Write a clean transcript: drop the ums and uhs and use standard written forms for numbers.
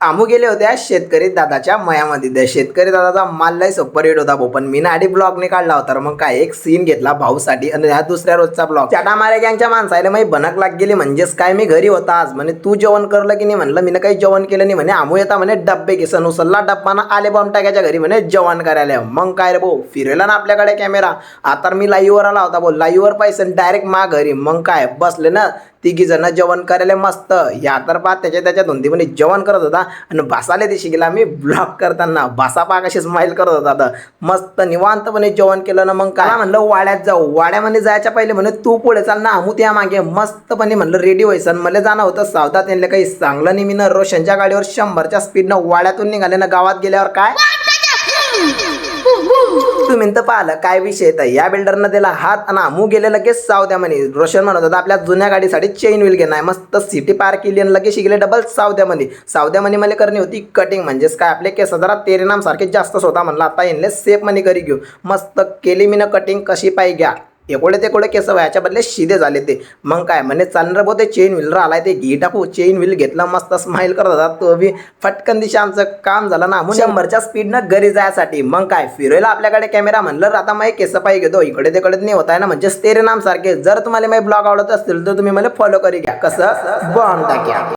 आमू गेले होते आज शेतकरी दादाच्या मयामध्ये. त्या शेतकरी दादाचा माल लय सुपर हिट होता भाऊ, पण मी ना आधी ब्लॉगने काढला होता. मग काय एक सीन घेतला भाऊसाठी आणि ह्या दुसऱ्या रोजचा ब्लॉग चाटा मारे गँगच्या माणसाला मी भनक लाग गेली. म्हणजेच काय मी घरी होता आज, म्हणे तू जेवण करलं की नाही. म्हणलं मी काही जेवण केलं नाही. म्हणे आमू येता म्हणे डब्बे किसन उचलला डब्बाना आले बॉम्ब टाकायच्या घरी म्हणे जेवण करायला. मग काय रे भाऊ फिरवला ना आपल्याकडे कॅमेरा. आता मी लाईव्हवर आला होता भाऊ, लाईव्हवर पैसे डायरेक्ट मा घरी. मग काय बसले ना तिघी जण जेवण करायला मस्त. या तर पा त्याच्या धुंदीमध्ये जेवण करत होता आणि भासाले दिवशी गेला मी ब्लॉग करताना. भासा पा कशी स्माईल करत होता आता मस्त निवांतपणे जेवण केलं ना. मग काय म्हणलं वाड्यात जाऊ. वाड्यामध्ये जायच्या पहिले म्हणे तू पुढे चाल ना आमू त्या मागे. मस्तपणे म्हणलं रेडी व्हायचं. मला जाणं होतं सावधा. त्यांना काही सांगलं नाही मी ना. रोशनच्या गाडीवर 100च्या स्पीडनं वाड्यातून निघाले ना. गावात गेल्यावर काय तुम्ही तर पाहिलं काय विषय तर या बिल्डरनं दिला हात आणि आमू गेले लगेच सावद्या म्हणे. रोशन म्हणत होता आपल्या जुन्या गाडीसाठी चेन व्हील घेणार. मस्त सिटी पार्क केली आणि लगेच गेले डबल सावद्यामध्ये. सावद्यामध्ये मला करणी होती कटिंग. म्हणजेच काय आपले केस जरा तेरे नाम सारखे जास्त होता. म्हणलं आता यांना सेफ मनी करी घेऊ. मस्त केली मी ना कटिंग कशी पाहिजे घ्या. एकोडे ते कोडे केस व्हायच्या बदले शिदे झाले ते. मग काय म्हणे चालणार भाऊ ते चेन व्हील आलाय ते घी टाकू. चेन व्हील घेतला मस्त स्माईल करत होता तो बी. फटकन दिशा आमचं काम झालं ना. 100च्या स्पीडनं घरी जायसाठी. मग काय फिरायला आपल्याकडे कॅमेरा. म्हणलं आता मग केस पाहिजे घेतो. इकडे तिकडे नाही होत आहे ना. म्हणजे तेरे नाम सारखे. जर तुम्हाला माझे ब्लॉग आवडत असतील तर तुम्ही मला फॉलो करी घ्या. कसं बॉम्ब टाक्या.